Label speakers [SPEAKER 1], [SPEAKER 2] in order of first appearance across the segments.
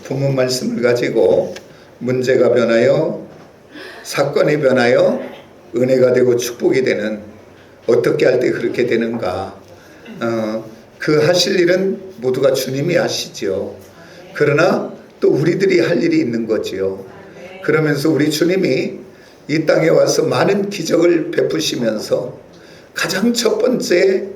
[SPEAKER 1] 본문 말씀을 가지고 문제가 변하여 사건이 변하여 은혜가 되고 축복이 되는, 어떻게 할 때 그렇게 되는가. 그 하실 일은 모두가 주님이 하시죠. 그러나 또 우리들이 할 일이 있는 거지요. 그러면서 우리 주님이 이 땅에 와서 많은 기적을 베푸시면서 가장 첫 번째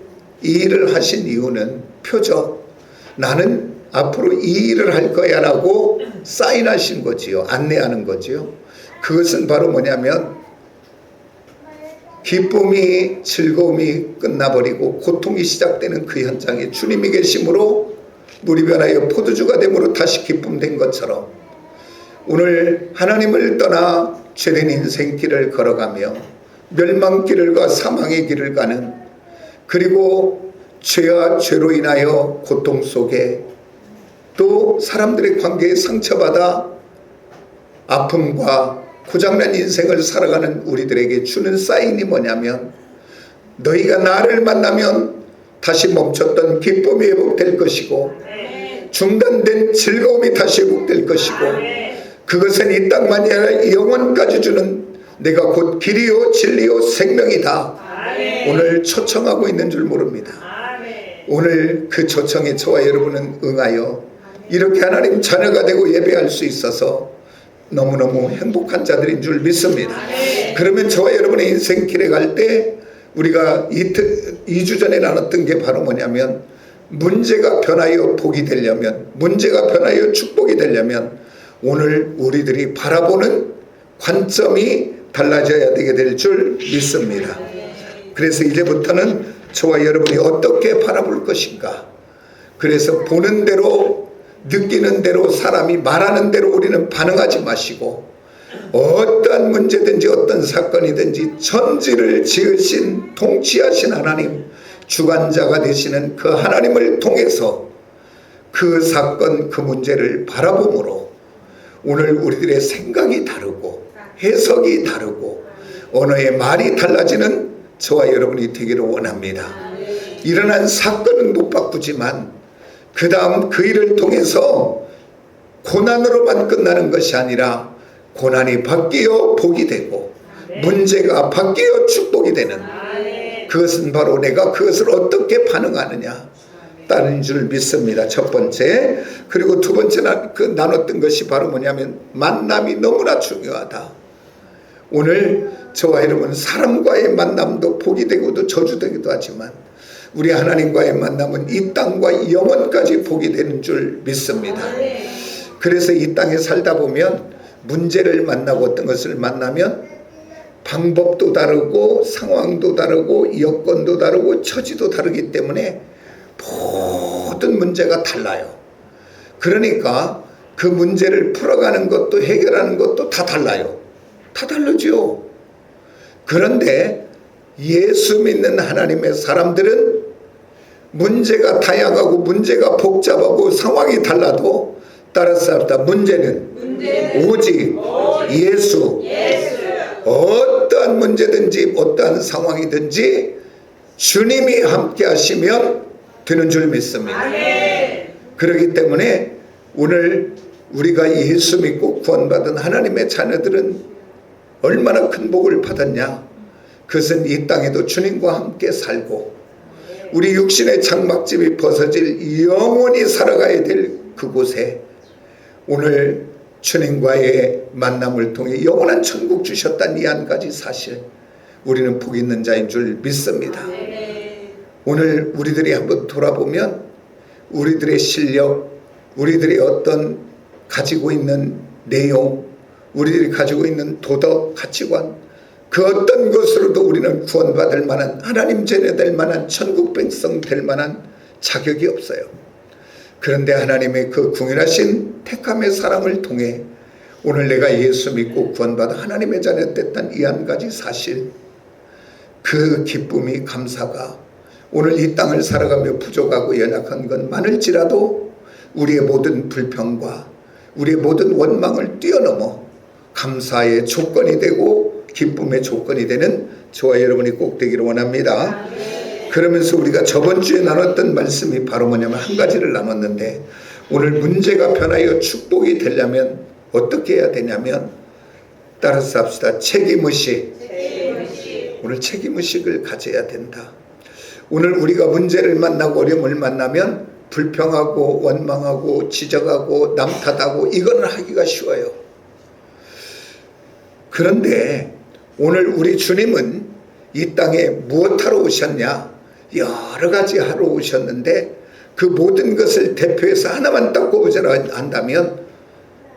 [SPEAKER 1] 이 일을 하신 이유는 표적, 나는 앞으로 이 일을 할 거야 라고 사인하신 거지요. 안내하는 거지요. 그것은 바로 뭐냐면 기쁨이, 즐거움이 끝나버리고 고통이 시작되는 그 현장에 주님이 계심으로 물이 변하여 포도주가 됨으로 다시 기쁨된 것처럼, 오늘 하나님을 떠나 죄된 인생길을 걸어가며 멸망길을 사망의 길을 가는, 그리고 죄와 죄로 인하여 고통 속에 또 사람들의 관계에 상처받아 아픔과 고장난 인생을 살아가는 우리들에게 주는 사인이 뭐냐면, 너희가 나를 만나면 다시 멈췄던 기쁨이 회복될 것이고 중단된 즐거움이 다시 회복될 것이고, 그것은 이 땅만이 아니라 영원까지 주는 내가 곧 길이요 진리요 생명이다. 오늘 초청하고 있는 줄 모릅니다. 오늘 그 초청에 저와 여러분은 응하여 이렇게 하나님 자녀가 되고 예배할 수 있어서 너무너무 행복한 자들인 줄 믿습니다. 그러면 저와 여러분의 인생길에 갈 때 우리가 2주 전에 나눴던 게 바로 뭐냐면, 문제가 변하여 복이 되려면, 문제가 변하여 축복이 되려면 오늘 우리들이 바라보는 관점이 달라져야 되게 될 줄 믿습니다. 그래서 이제부터는 저와 여러분이 어떻게 바라볼 것인가. 그래서 보는 대로, 느끼는 대로, 사람이 말하는 대로 우리는 반응하지 마시고, 어떠한 문제든지 어떤 사건이든지 천지를 지으신 통치하신 하나님, 주관자가 되시는 그 하나님을 통해서 그 사건, 그 문제를 바라봄으로 오늘 우리들의 생각이 다르고 해석이 다르고 언어의 말이 달라지는 저와 여러분이 되기를 원합니다. 일어난 사건은 못 바꾸지만 그 다음 그 일을 통해서 고난으로만 끝나는 것이 아니라 고난이 바뀌어 복이 되고 문제가 바뀌어 축복이 되는, 그것은 바로 내가 그것을 어떻게 반응하느냐 따른 줄 믿습니다. 첫 번째. 그리고 두 번째 나눴던 것이 바로 뭐냐면 만남이 너무나 중요하다. 오늘 저와 여러분 사람과의 만남도 복이 되고도 저주되기도 하지만 우리 하나님과의 만남은 이 땅과 영원까지 복이 되는 줄 믿습니다. 그래서 이 땅에 살다 보면 문제를 만나고 어떤 것을 만나면 방법도 다르고 상황도 다르고 여건도 다르고 처지도 다르기 때문에 모든 문제가 달라요. 그러니까 그 문제를 풀어가는 것도 해결하는 것도 다 달라요. 다 다르죠. 그런데 예수 믿는 하나님의 사람들은 문제가 다양하고 문제가 복잡하고 상황이 달라도 따라서 문제는 오직 예수. 어떠한 문제든지 어떠한 상황이든지 주님이 함께 하시면 되는 줄 믿습니다. 그렇기 때문에 오늘 우리가 예수 믿고 구원받은 하나님의 자녀들은 얼마나 큰 복을 받았냐. 그것은 이 땅에도 주님과 함께 살고 우리 육신의 장막집이 벗어질 영원히 살아가야 될 그곳에 오늘 주님과의 만남을 통해 영원한 천국 주셨다는 이 한 가지 사실, 우리는 복 있는 자인 줄 믿습니다. 오늘 우리들이 한번 돌아보면 우리들의 실력, 우리들이 어떤 가지고 있는 내용, 우리들이 가지고 있는 도덕, 가치관, 그 어떤 것으로도 우리는 구원받을 만한, 하나님 자녀 될 만한, 천국 백성 될 만한 자격이 없어요. 그런데 하나님의 그 궁일하신 택함의 사랑을 통해 오늘 내가 예수 믿고 구원받아 하나님의 자녀 됐다는 이 한 가지 사실, 그 기쁨이, 감사가 오늘 이 땅을 살아가며 부족하고 연약한 건 많을지라도 우리의 모든 불평과 우리의 모든 원망을 뛰어넘어 감사의 조건이 되고 기쁨의 조건이 되는 저와 여러분이 꼭 되기를 원합니다. 그러면서 우리가 저번 주에 나눴던 말씀이 바로 뭐냐면 한 가지를 나눴는데, 오늘 문제가 변하여 축복이 되려면 어떻게 해야 되냐면 따라서 합시다. 책임의식. 오늘 책임의식을 가져야 된다. 오늘 우리가 문제를 만나고 어려움을 만나면 불평하고 원망하고 지적하고 남 탓하고 이거는 하기가 쉬워요. 그런데 오늘 우리 주님은 이 땅에 무엇하러 오셨냐? 여러 가지 하러 오셨는데 그 모든 것을 대표해서 하나만 딱 꼽으자라 한다면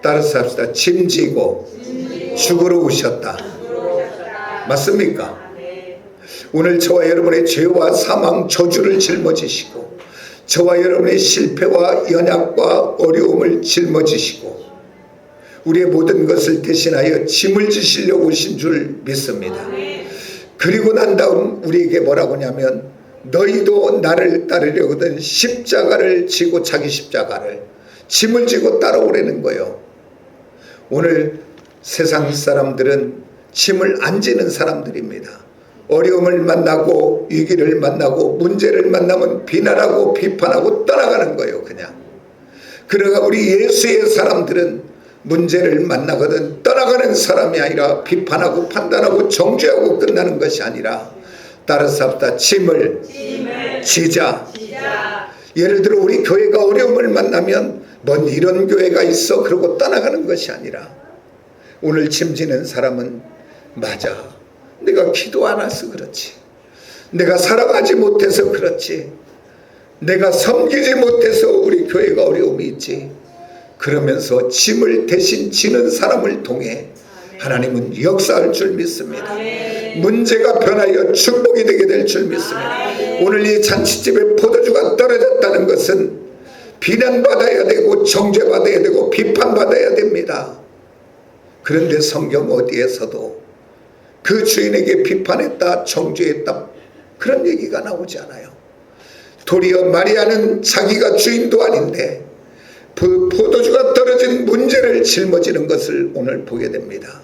[SPEAKER 1] 따라서 합시다. 짐지고 죽으러 오셨다. 맞습니까? 오늘 저와 여러분의 죄와 사망 저주를 짊어지시고 저와 여러분의 실패와 연약과 어려움을 짊어지시고 우리의 모든 것을 대신하여 짐을 지시려고 오신 줄 믿습니다. 그리고 난 다음 우리에게 뭐라고 하냐면 너희도 나를 따르려거든 십자가를 지고 자기 십자가를 짐을 지고 따라오라는 거예요. 오늘 세상 사람들은 짐을 안 지는 사람들입니다. 어려움을 만나고 위기를 만나고 문제를 만나면 비난하고 비판하고 떠나가는 거예요. 그냥. 그러나 우리 예수의 사람들은 문제를 만나거든 떠나가는 사람이 아니라 비판하고 판단하고 정죄하고 끝나는 것이 아니라 따라서 합시다. 짐을 지자. 예를 들어 우리 교회가 어려움을 만나면 뭔 이런 교회가 있어 그러고 떠나가는 것이 아니라 오늘 짐지는 사람은 맞아. 내가 기도 안 해서 그렇지. 내가 사랑하지 못해서 그렇지. 내가 섬기지 못해서 우리 교회가 어려움이 있지. 그러면서 짐을 대신 지는 사람을 통해 하나님은 역사할 줄 믿습니다. 문제가 변하여 축복이 되게 될 줄 믿습니다. 오늘 이 잔치집에 포도주가 떨어졌다는 것은 비난받아야 되고 정죄받아야 되고 비판받아야 됩니다. 그런데 성경 어디에서도 그 주인에게 비판했다 정죄했다 그런 얘기가 나오지 않아요. 도리어 마리아는 자기가 주인도 아닌데 포도주가 떨어진 문제를 짊어지는 것을 오늘 보게 됩니다.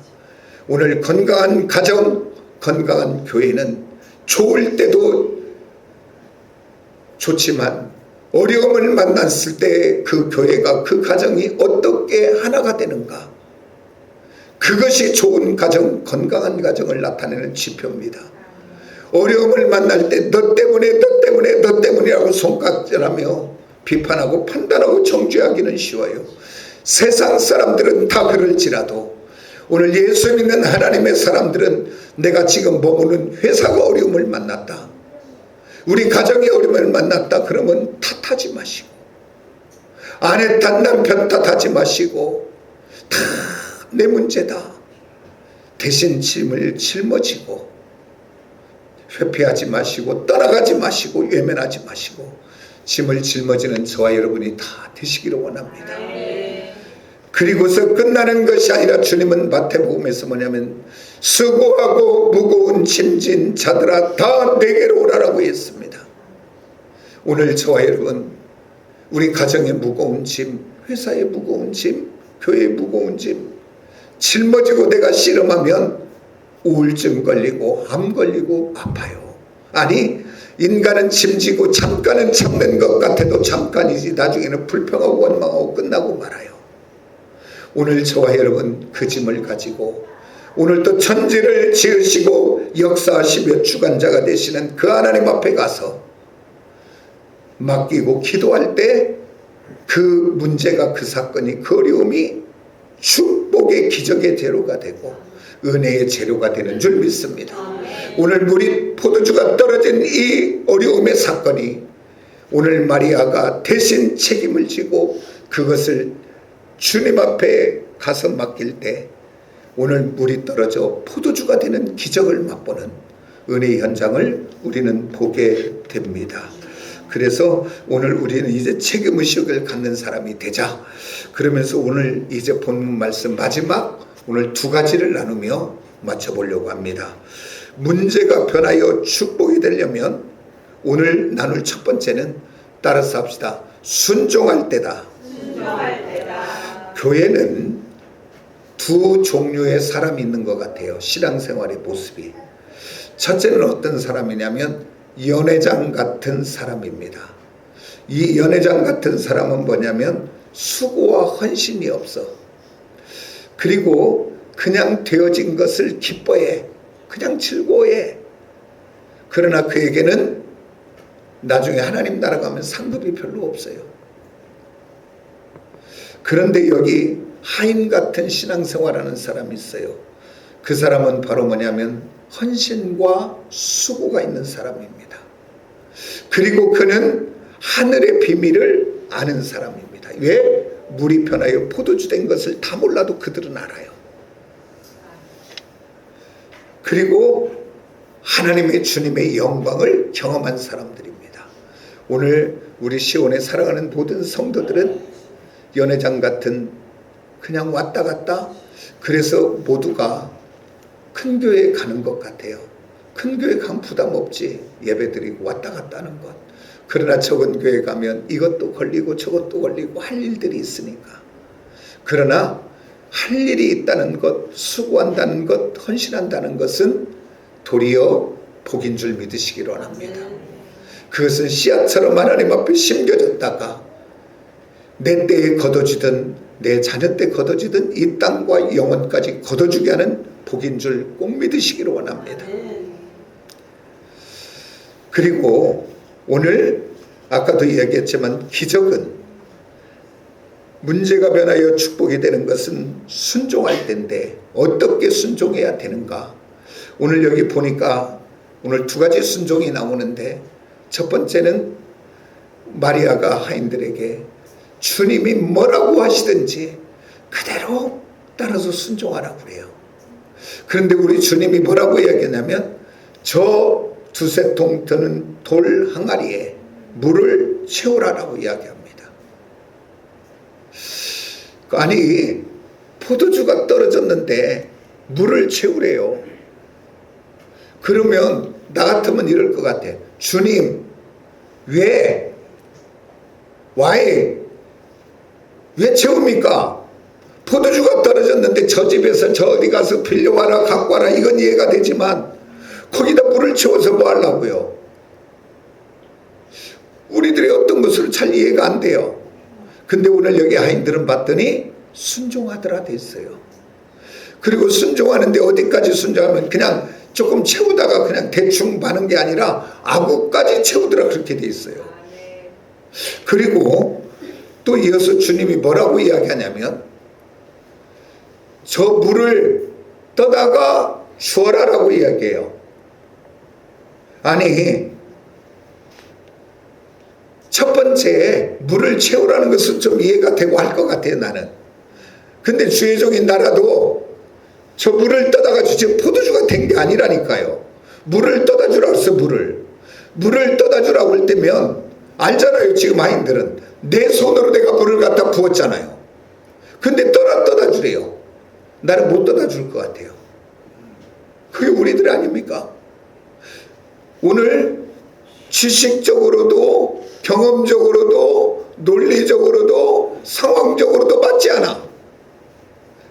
[SPEAKER 1] 오늘 건강한 가정, 건강한 교회는 좋을 때도 좋지만 어려움을 만났을 때 그 교회가 그 가정이 어떻게 하나가 되는가, 그것이 좋은 가정, 건강한 가정을 나타내는 지표입니다. 어려움을 만날 때 너 때문에 너 때문에 너 때문이라고 손가락질하며 비판하고 판단하고 정죄하기는 쉬워요. 세상 사람들은 다 그럴지라도 오늘 예수 믿는 하나님의 사람들은 내가 지금 머무는 회사가 어려움을 만났다, 우리 가정이 어려움을 만났다 그러면 탓하지 마시고 아내 탓 남편 탓하지 마시고 다 내 문제다 대신 짐을 짊어지고 회피하지 마시고 떠나가지 마시고 외면하지 마시고 짐을 짊어지는 저와 여러분이 다 되시기를 원합니다. 그리고서 끝나는 것이 아니라 주님은 마태복음에서 뭐냐면 수고하고 무거운 짐진 자들아 다 내게로 오라라고 했습니다. 오늘 저와 여러분 우리 가정의 무거운 짐, 회사의 무거운 짐, 교회의 무거운 짐 짊어지고 내가 씨름하면 우울증 걸리고 암 걸리고 아파요. 아니 인간은 짐지고 잠깐은 참는 것 같아도 잠깐이지 나중에는 불평하고 원망하고 끝나고 말아요. 오늘 저와 여러분 그 짐을 가지고 오늘 또 천지를 지으시고 역사하시며 주관자가 되시는 그 하나님 앞에 가서 맡기고 기도할 때 그 문제가 그 사건이 그 어려움이 축복의 기적의 재료가 되고 은혜의 재료가 되는 줄 믿습니다. 오늘 물이 포도주가 떨어진 이 어려움의 사건이 오늘 마리아가 대신 책임을 지고 그것을 주님 앞에 가서 맡길 때 오늘 물이 떨어져 포도주가 되는 기적을 맛보는 은혜의 현장을 우리는 보게 됩니다. 그래서 오늘 우리는 이제 책임의식을 갖는 사람이 되자. 그러면서 오늘 이제 본 말씀 마지막 오늘 두 가지를 나누며 맞춰보려고 합니다. 문제가 변하여 축복이 되려면 오늘 나눌 첫 번째는 따라서 합시다. 순종할 때다. 교회는 두 종류의 사람이 있는 것 같아요. 신앙생활의 모습이. 첫째는 어떤 사람이냐면 연회장 같은 사람입니다. 이 연회장 같은 사람은 뭐냐면 수고와 헌신이 없어. 그리고 그냥 되어진 것을 기뻐해. 그냥 즐거워해. 그러나 그에게는 나중에 하나님 나라 가면 상급이 별로 없어요. 그런데 여기 하인 같은 신앙생활하는 사람이 있어요. 그 사람은 바로 뭐냐면 헌신과 수고가 있는 사람입니다. 그리고 그는 하늘의 비밀을 아는 사람입니다. 왜? 물이 변하여 포도주 된 것을 다 몰라도 그들은 알아요. 그리고 하나님의 주님의 영광을 경험한 사람들입니다. 오늘 우리 시온에 살아가는 모든 성도들은 연회장 같은 그냥 왔다 갔다, 그래서 모두가 큰 교회에 가는 것 같아요. 큰 교회 가면 부담 없지. 예배드리고 왔다 갔다 하는 것. 그러나 적은 교회 가면 이것도 걸리고 저것도 걸리고 할 일들이 있으니까. 그러나 할 일이 있다는 것, 수고한다는 것, 헌신한다는 것은 도리어 복인 줄 믿으시기 원합니다. 그것은 씨앗처럼 하나님 앞에 심겨졌다가 내 때에 걷어지든 내 자녀 때 걷어지든 이 땅과 영혼까지 걷어주게 하는 복인 줄 꼭 믿으시기를 원합니다. 그리고 오늘 아까도 이야기했지만 기적은 문제가 변하여 축복이 되는 것은 순종할 때인데 어떻게 순종해야 되는가? 오늘 여기 보니까 오늘 두 가지 순종이 나오는데 첫 번째는 마리아가 하인들에게 주님이 뭐라고 하시든지 그대로 따라서 순종하라고 그래요. 그런데 우리 주님이 뭐라고 이야기하냐면 저 두세 통 드는 돌 항아리에 물을 채우라라고 이야기합니다. 아니 포도주가 떨어졌는데 물을 채우래요. 그러면 나 같으면 이럴 것 같아. 주님 왜 채웁니까? 포도주가 떨어졌는데 저 집에서 저 어디 가서 빌려와라 갖고 와라 이건 이해가 되지만 거기다 물을 채워서 뭐 하려고요? 우리들의 어떤 것으로 잘 이해가 안 돼요. 근데 오늘 여기 하인들은 봤더니 순종하더라 됐어요. 그리고 순종하는데 어디까지 순종하면 그냥 조금 채우다가 그냥 대충 마는 게 아니라 아구까지 채우더라 그렇게 돼 있어요. 그리고 또 이어서 주님이 뭐라고 이야기하냐면 저 물을 떠다가 주어라라고 이야기해요. 아니 첫 번째 물을 채우라는 것은 좀 이해가 되고 할 것 같아요 나는. 근데 주의 종인 나라도 저 물을 떠다가 주지 포도주가 된 게 아니라니까요. 물을 떠다 주라고 해서 물을 떠다 주라고 할 때면 알잖아요. 지금 하인들은 내 손으로 내가 물을 갖다 부었잖아요. 근데 떠다 주래요. 나는 못 떠다 줄 것 같아요. 그게 우리들 아닙니까? 오늘 지식적으로도 경험적으로도 논리적으로도 상황적으로도 맞지 않아.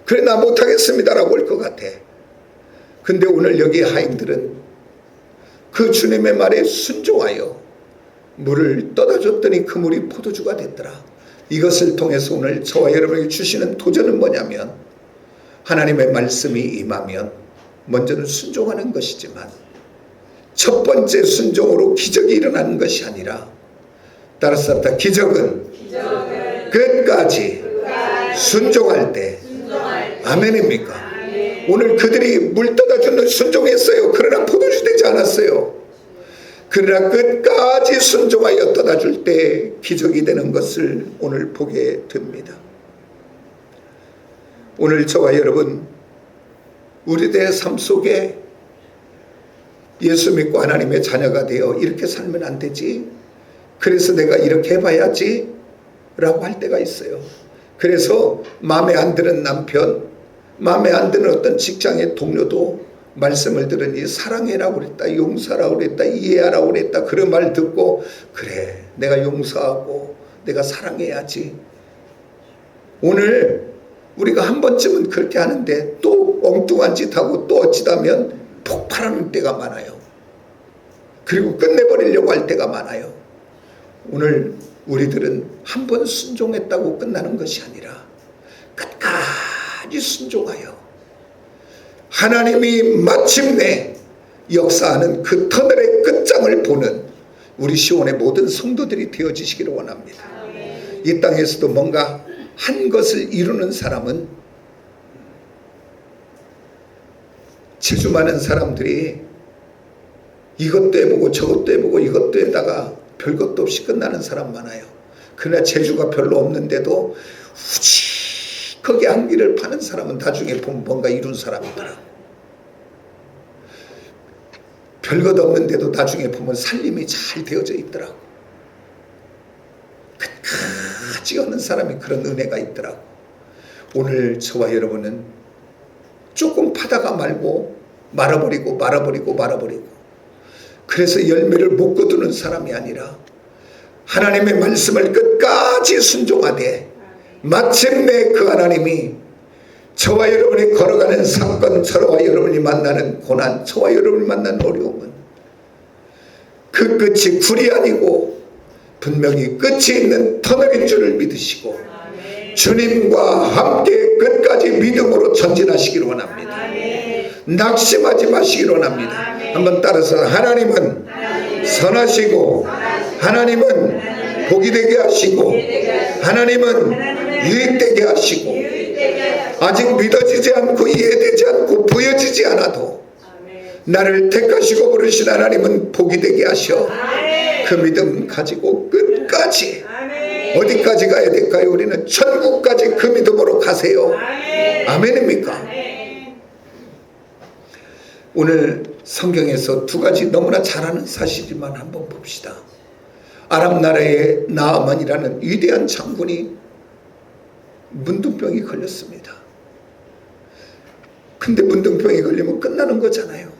[SPEAKER 1] 그래 나 못하겠습니다라고 할 것 같아. 근데 오늘 여기 하인들은 그 주님의 말에 순종하여 물을 떠다 줬더니 그 물이 포도주가 됐더라. 이것을 통해서 오늘 저와 여러분에게 주시는 도전은 뭐냐면 하나님의 말씀이 임하면 먼저는 순종하는 것이지만 첫 번째 순종으로 기적이 일어나는 것이 아니라 따라서 합니다. 기적은 끝까지 순종할 때 아멘입니까? 오늘 그들이 물 떠다 주는 순종했어요. 그러나 포도주 되지 않았어요. 그러나 끝까지 순종하여 떠다 줄 때 기적이 되는 것을 오늘 보게 됩니다. 오늘 저와 여러분 우리들의 삶 속에 예수 믿고 하나님의 자녀가 되어 이렇게 살면 안 되지, 그래서 내가 이렇게 해봐야지 라고 할 때가 있어요. 그래서 마음에 안 드는 남편, 마음에 안 드는 어떤 직장의 동료도 말씀을 들으니 사랑해라고 그랬다, 용서하라고 그랬다, 이해하라고 그랬다, 그런 말 듣고 그래 내가 용서하고 내가 사랑해야지. 오늘 우리가 한 번쯤은 그렇게 하는데 또 엉뚱한 짓 하고 또 어찌다면 폭발하는 때가 많아요. 그리고 끝내버리려고 할 때가 많아요. 오늘 우리들은 한 번 순종했다고 끝나는 것이 아니라 끝까지 순종하여 하나님이 마침내 역사하는 그 터널의 끝장을 보는 우리 시온의 모든 성도들이 되어지시기를 원합니다. 이 땅에서도 뭔가 한 것을 이루는 사람은, 재주 많은 사람들이 이것도 해보고 저것도 해보고 이것도 해다가 별것도 없이 끝나는 사람 많아요. 그러나 재주가 별로 없는데도 후지하게 한기를 파는 사람은 나중에 보면 뭔가 이룬 사람이더라고. 별것 없는데도 나중에 보면 살림이 잘 되어져 있더라고. 끝까지 하는 사람이 그런 은혜가 있더라고. 오늘 저와 여러분은 조금 파다가 말고 말아버리고 그래서 열매를 못 거두는 사람이 아니라 하나님의 말씀을 끝까지 순종하되 마침내 그 하나님이 저와 여러분이 걸어가는 사건, 저와 여러분이 만나는 고난, 저와 여러분이 만나는 어려움은 그 끝이 굴이 아니고 분명히 끝이 있는 터널인 줄을 믿으시고 주님과 함께 끝까지 믿음으로 전진하시기를 원합니다. 낙심하지 마시기를 원합니다. 한번 따라서 하나님은 선하시고 하나님은 복이 되게 하시고 하나님은 유익되게 하시고 아직 믿어지지 않고 이해되지 않고 보여지지 않아도 나를 택하시고 부르신 하나님은 복이 되게 하셔. 그 믿음 가지고 끝까지 어디까지 가야 될까요? 우리는 천국까지 그 믿음으로 가세요. 아멘입니까? 오늘 성경에서 두 가지 너무나 잘 아는 사실이지만 한번 봅시다. 아람 나라의 나아만이라는 위대한 장군이 문둥병이 걸렸습니다. 근데 문둥병이 걸리면 끝나는 거잖아요.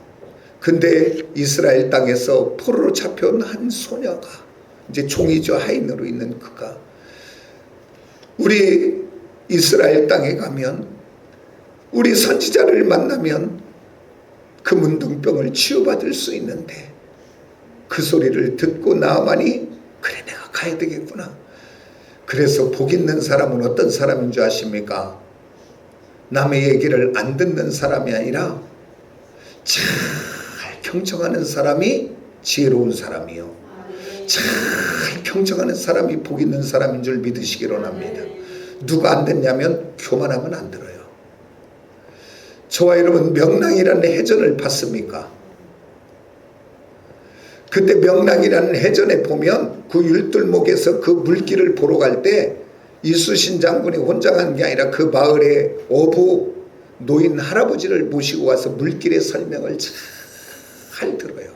[SPEAKER 1] 근데 이스라엘 땅에서 포로로 잡혀온 한 소녀가, 이제 종이죠, 하인으로 있는 그가, 우리 이스라엘 땅에 가면 우리 선지자를 만나면 그 문둥병을 치유받을 수 있는데, 그 소리를 듣고 나아만이 그래 내가 가야 되겠구나. 그래서 복 있는 사람은 어떤 사람인 줄 아십니까? 남의 얘기를 안 듣는 사람이 아니라 잘 경청하는 사람이 지혜로운 사람이요, 잘 경청하는 사람이 복 있는 사람인 줄 믿으시기를 원합니다. 누가 안 듣냐면 교만하면 안 들어요. 저와 여러분 명랑이라는 해전을 봤습니까? 그때 명랑이라는 해전에 보면 그 율들목에서 그 물길을 보러 갈 때 이수신 장군이 혼자 간 게 아니라 그 마을의 어부 노인 할아버지를 모시고 와서 물길의 설명을 잘 들어요.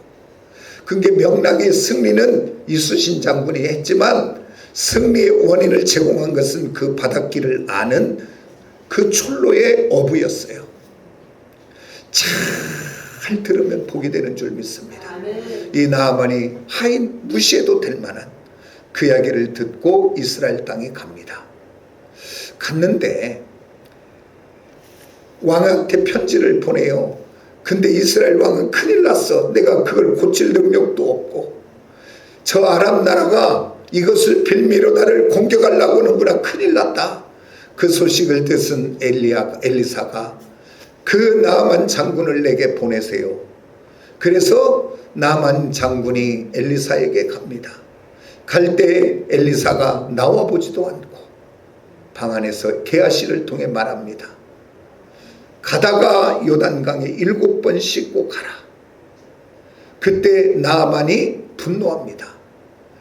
[SPEAKER 1] 그게 명랑의 승리는 이수신 장군이 했지만 승리의 원인을 제공한 것은 그 바닷길을 아는 그 촐로의 어부였어요. 잘 들으면 복이 되는 줄 믿습니다. 이 나아만이 하인 무시해도 될 만한 그 이야기를 듣고 이스라엘 땅에 갑니다. 갔는데 왕한테 편지를 보내요. 근데 이스라엘 왕은 큰일 났어. 내가 그걸 고칠 능력도 없고 저 아람 나라가 이것을 빌미로 나를 공격하려고 하는구나. 큰일 났다. 그 소식을 듣은 엘리사가 그 나아만 장군을 내게 보내세요. 그래서 나아만 장군이 엘리사에게 갑니다. 갈 때 엘리사가 나와보지도 않고 방 안에서 게하시를 통해 말합니다. 가다가 요단강에 7번 씻고 가라. 그때 나아만이 분노합니다.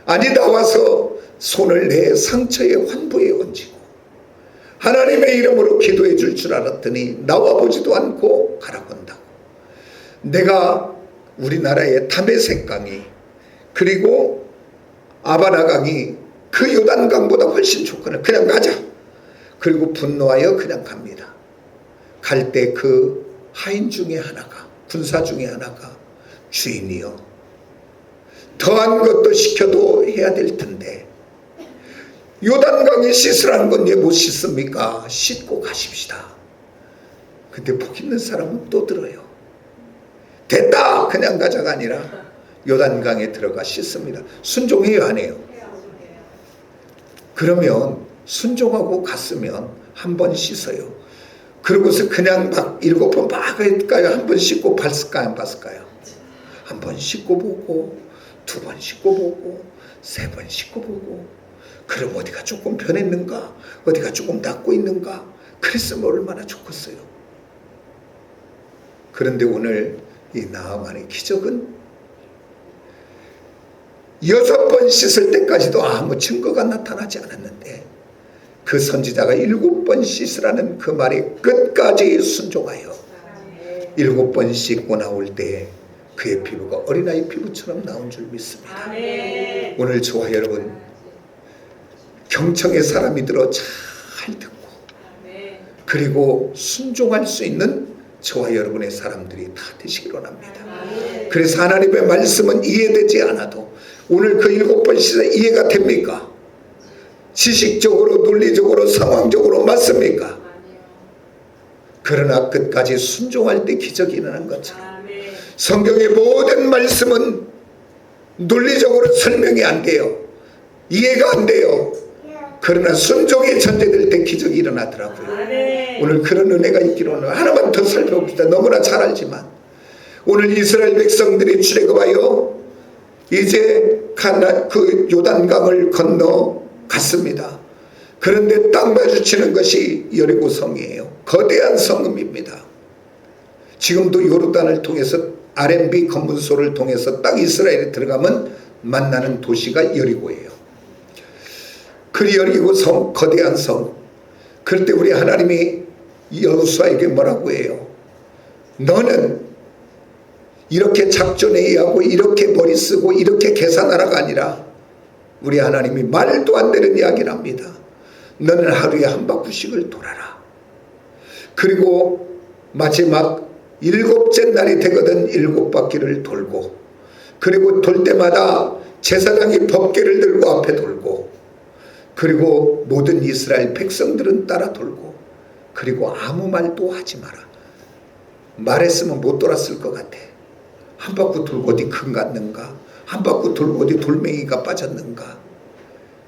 [SPEAKER 1] 아니 나와서 손을 내 상처의 환부에 얹고 하나님의 이름으로 기도해 줄 줄 알았더니 나와보지도 않고 가라고 한다고. 내가 우리나라의 다메섹강이 그리고 아바라강이 그 요단강보다 훨씬 좋거든. 그냥 가자. 그리고 분노하여 그냥 갑니다. 갈 때 그 하인 중에 하나가, 군사 중에 하나가, 주인이요, 더한 것도 시켜도 해야 될 텐데 요단강에 씻으라는 건 왜 못 씻습니까? 씻고 가십시다. 근데 복 있는 사람은 또 들어요. 됐다 그냥 가자가 아니라 요단강에 들어가 씻습니다. 순종해요 안 해요? 그러면 순종하고 갔으면 한 번 씻어요. 그러고서 그냥 막 7번 막 할까요? 한 번 씻고 봤을까요? 안 봤을까요? 한 번 씻고 보고, 2번 씻고 보고, 3번 씻고 보고. 그럼 어디가 조금 변했는가? 어디가 조금 낫고 있는가? 그랬으면 얼마나 좋겠어요. 그런데 오늘 이 나아만의 기적은 6번 씻을 때까지도 아무 증거가 나타나지 않았는데, 그 선지자가 7번 씻으라는 그 말에 끝까지 순종하여 7번 씻고 나올 때 그의 피부가 어린아이 피부처럼 나온 줄 믿습니다. 오늘 저와 여러분 경청의 사람이 들어 잘 듣고 그리고 순종할 수 있는 저와 여러분의 사람들이 다 되시길 원합니다. 그래서 하나님의 말씀은 이해되지 않아도 오늘 그 7번 씻어 이해가 됩니까? 지식적으로, 논리적으로, 상황적으로 맞습니까? 그러나 끝까지 순종할 때 기적이 일어난 것처럼 성경의 모든 말씀은 논리적으로 설명이 안 돼요. 이해가 안 돼요. 그러나 순종이 전제될 때 기적이 일어나더라고요. 오늘 그런 은혜가 있기로 하나만 더 살펴봅시다. 너무나 잘 알지만 오늘 이스라엘 백성들이 출애굽하여 이제 그 요단강을 건너 갔습니다. 그런데 딱 마주치는 것이 여리고 성이에요. 거대한 성읍입니다. 지금도 요르단을 통해서 R&B 검문소를 통해서 딱 이스라엘에 들어가면 만나는 도시가 여리고예요. 그 여리고 성, 거대한 성. 그럴 때 우리 하나님이 여호수아에게 뭐라고 해요? 너는 이렇게 작전에 의하고 이렇게 머리 쓰고 이렇게 계산하라가 아니라 우리 하나님이 말도 안 되는 이야기를 합니다. 너는 하루에 한 바퀴씩을 돌아라. 그리고 마지막 7째 날이 되거든 7바퀴를 돌고, 그리고 돌 때마다 제사장이 법궤를 들고 앞에 돌고, 그리고 모든 이스라엘 백성들은 따라 돌고, 그리고 아무 말도 하지 마라. 말했으면 못 돌았을 것 같아. 한 바퀴 돌고 어디 금 갔는가? 한 바퀴 돌고 어디 돌멩이가 빠졌는가?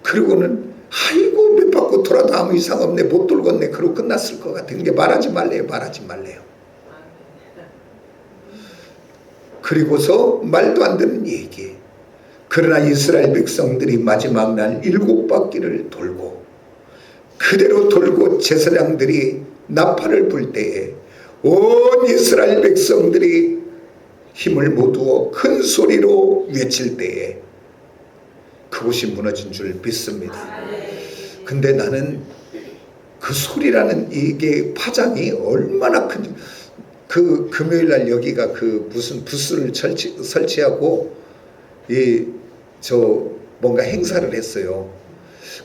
[SPEAKER 1] 그리고는 아이고 몇 바퀴 돌아도 아무 이상 없네, 못 돌겠네, 그러고 끝났을 것 같아. 그게 말하지 말래요. 말하지 말래요. 그리고서 말도 안 되는 얘기. 그러나 이스라엘 백성들이 마지막 날 7바퀴를 돌고 그대로 돌고 제사장들이 나팔을 불 때에 온 이스라엘 백성들이 힘을 모두어 큰 소리로 외칠 때에 그곳이 무너진 줄 믿습니다. 근데 나는 그 소리라는 이게 파장이 얼마나 큰, 그 금요일날 여기가 그 무슨 부스를 설치하고 뭔가 행사를 했어요.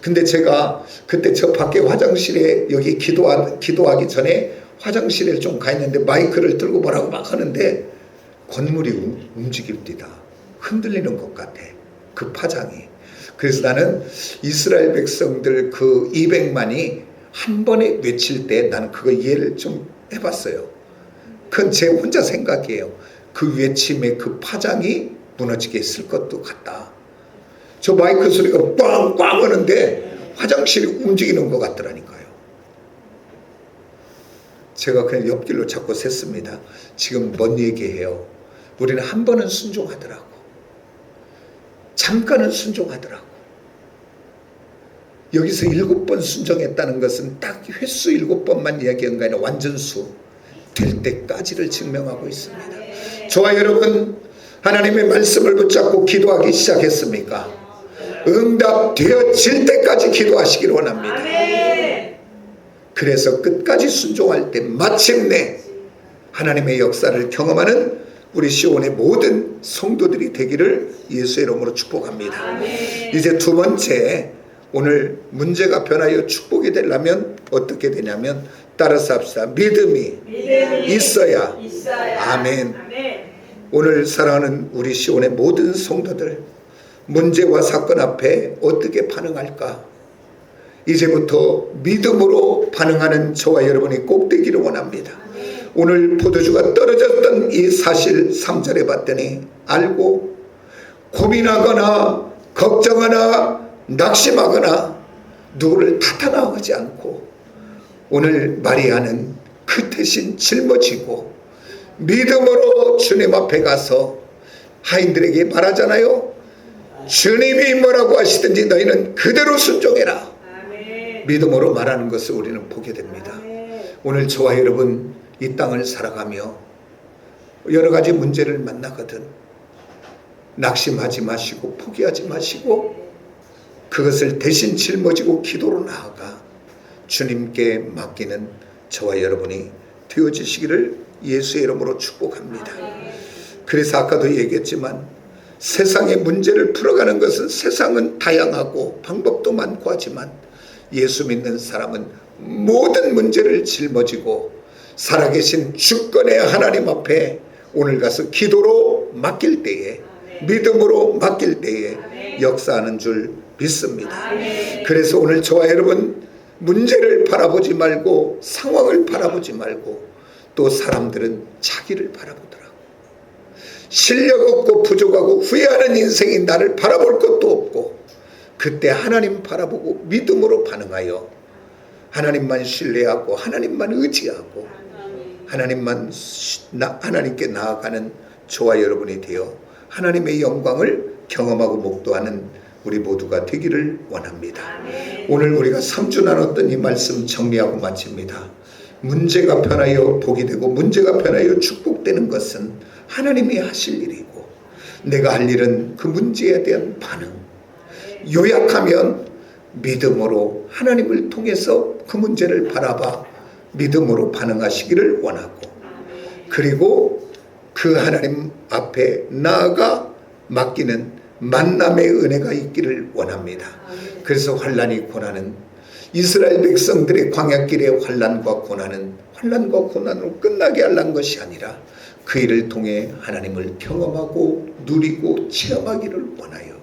[SPEAKER 1] 근데 제가 그때 저 밖에 화장실에 여기 기도하기 전에 화장실에 좀 가 있는데 마이크를 들고 뭐라고 막 하는데 건물이 움직입니다. 흔들리는 것 같아. 그 파장이. 그래서 나는 이스라엘 백성들 그 200만이 한 번에 외칠 때 나는 그거 이해를 좀 해봤어요. 그건 제 혼자 생각이에요. 그 외침의 그 파장이 무너지게 했을 것도 같다. 저 마이크 소리가 꽝꽝 하는데 화장실이 움직이는 것 같더라니까요. 제가 그냥 옆길로 자꾸 샜습니다. 지금 뭔 얘기해요? 우리는 한 번은 순종하더라고. 잠깐은 순종하더라고. 여기서 7번 순종했다는 것은 딱 횟수 7번만 이야기한 거 아니라 완전수 될 때까지를 증명하고 있습니다. 저와 여러분 하나님의 말씀을 붙잡고 기도하기 시작했습니까? 응답되어질 때까지 기도하시길 원합니다. 그래서 끝까지 순종할 때 마침내 하나님의 역사를 경험하는 우리 시온의 모든 성도들이 되기를 예수의 이름으로 축복합니다. 이제 두 번째, 오늘 문제가 변하여 축복이 되려면 어떻게 되냐면 따라서 합시다. 믿음이 있어야. 아멘. 오늘 사랑하는 우리 시온의 모든 성도들, 문제와 사건 앞에 어떻게 반응할까? 이제부터 믿음으로 반응하는 저와 여러분이 꼭 되기를 원합니다. 오늘 포도주가 떨어졌던 이 사실 3절에 봤더니 알고 고민하거나 걱정하거나 낙심하거나 누구를 탓하나하지 않고 오늘 마리아는 그 대신 짊어지고 믿음으로 주님 앞에 가서 하인들에게 말하잖아요. 주님이 뭐라고 하시든지 너희는 그대로 순종해라. 믿음으로 말하는 것을 우리는 보게 됩니다. 오늘 저와 여러분 이 땅을 살아가며 여러 가지 문제를 만나거든 낙심하지 마시고 포기하지 마시고 그것을 대신 짊어지고 기도로 나아가 주님께 맡기는 저와 여러분이 되어지시기를 예수의 이름으로 축복합니다. 그래서 아까도 얘기했지만 세상의 문제를 풀어가는 것은 세상은 다양하고 방법도 많고 하지만 예수 믿는 사람은 모든 문제를 짊어지고 살아계신 주권의 하나님 앞에 오늘 가서 기도로 맡길 때에 믿음으로 맡길 때에 역사하는 줄 믿습니다. 그래서 오늘 저와 여러분 문제를 바라보지 말고 상황을 바라보지 말고 또 사람들은 자기를 바라보더라고. 실력 없고 부족하고 후회하는 인생이 나를 바라볼 것도 없고 그때 하나님 바라보고 믿음으로 반응하여 하나님만 신뢰하고 하나님만 의지하고 하나님께 나아가는 저와 여러분이 되어 하나님의 영광을 경험하고 목도하는 우리 모두가 되기를 원합니다. 오늘 우리가 3주 나눴던 이 말씀 정리하고 마칩니다. 문제가 편하여 복이 되고 문제가 편하여 축복되는 것은 하나님이 하실 일이고 내가 할 일은 그 문제에 대한 반응. 요약하면 믿음으로 하나님을 통해서 그 문제를 바라봐 믿음으로 반응하시기를 원하고 그리고 그 하나님 앞에 나아가 맡기는 만남의 은혜가 있기를 원합니다. 그래서 환난이 고난은 이스라엘 백성들의 광야길의 환난과 고난으로 끝나게 하려는 것이 아니라 그 일을 통해 하나님을 경험하고 누리고 체험하기를 원하여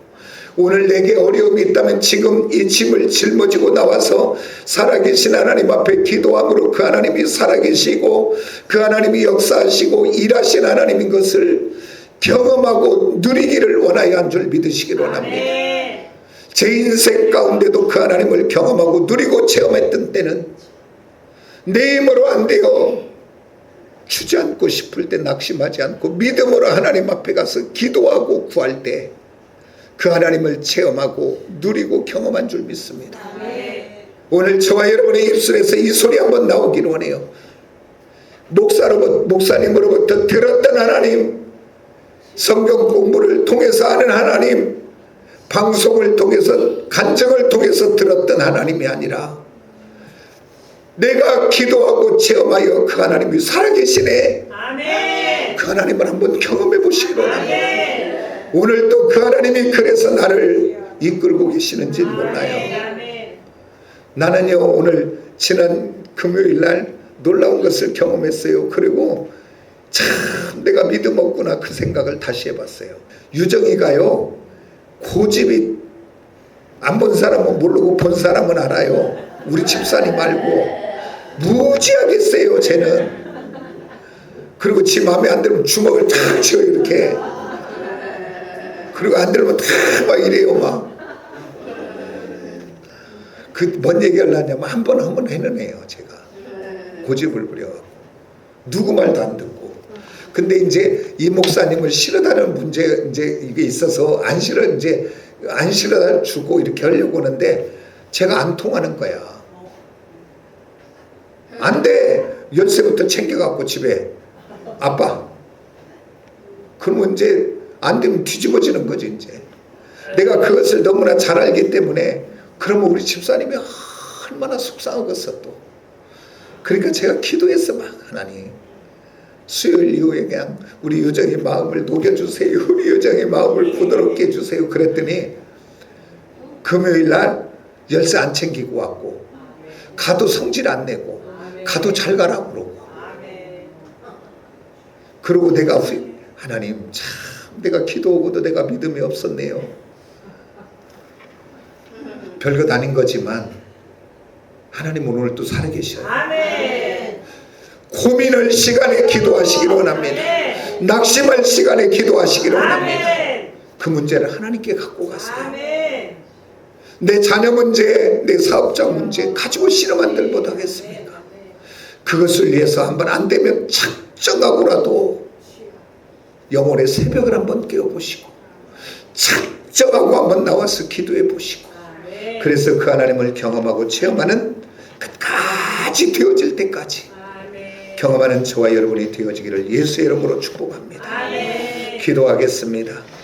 [SPEAKER 1] 오늘 내게 어려움이 있다면 지금 이 짐을 짊어지고 나와서 살아계신 하나님 앞에 기도함으로 그 하나님이 살아계시고 그 하나님이 역사하시고 일하신 하나님인 것을 경험하고 누리기를 원하여 한 줄 믿으시기를 원합니다. 제 인생 가운데도 그 하나님을 경험하고 누리고 체험했던 때는 내 힘으로 안 돼요. 주저앉고 싶을 때 낙심하지 않고 믿음으로 하나님 앞에 가서 기도하고 구할 때 그 하나님을 체험하고 누리고 경험한 줄 믿습니다. 오늘 저와 여러분의 입술에서 이 소리 한번 나오기를 원해요. 목사님으로부터 들었던 하나님, 성경 공부를 통해서 아는 하나님, 방송을 통해서 간증을 통해서 들었던 하나님이 아니라 내가 기도하고 체험하여 그 하나님이 살아계시네. 그 하나님을 한번 경험해 보시기로 합니다. 오늘 또 그 하나님이 그래서 나를 이끌고 계시는지 몰라요. 나는요 오늘 지난 금요일날 놀라운 것을 경험했어요. 그리고 참 내가 믿음 없구나 그 생각을 다시 해봤어요. 유정이가요 고집이 안 본 사람은 모르고 본 사람은 알아요. 우리 집사님 말고 무지하게 세요 쟤는. 그리고 지 마음에 안 들면 주먹을 탁 쥐어요 이렇게. 그리고 안 들면 다 막 이래요 막. 그 뭔 얘기 하려냐면 한 번 해는 해요 제가. 고집을 부려갖고 누구 말도 안 듣고. 근데 이제 이 목사님을 실어다는 문제 이제 이게 있어서 안 실어다 주고 이렇게 하려고 하는데 제가 안 통하는 거야. 안 돼. 열쇠부터 챙겨갖고 집에 아빠. 그러면 이제 안 되면 뒤집어지는 거지 이제. 내가 그것을 너무나 잘 알기 때문에 그러면 우리 집사님이 얼마나 속상하겠어 또. 그러니까 제가 기도했어 막 하나님. 수요일 이후에 그냥 우리 유정의 마음을 녹여주세요. 우리 유정의 마음을 부드럽게 해주세요. 그랬더니 금요일날 열쇠 안 챙기고 왔고 가도 성질 안 내고 가도 잘 가라고 그러고. 그리고 내가 하나님 참 내가 기도하고도 내가 믿음이 없었네요. 별것 아닌 거지만 하나님 오늘 또 살아계셔요. 고민할 시간에 기도하시기를 원합니다. 낙심할 시간에 기도하시기를 원합니다. 그 문제를 하나님께 갖고 가세요. 내 자녀 문제, 내 사업자 문제 가지고 씨름한들 못하겠습니까? 그것을 위해서 한번 안 되면 작정하고라도 영혼의 새벽을 한번 깨워보시고 작정하고 한번 나와서 기도해 보시고 그래서 그 하나님을 경험하고 체험하는 끝까지 되어질 때까지 경험하는 저와 여러분이 되어지기를 예수의 이름으로 축복합니다. 기도하겠습니다.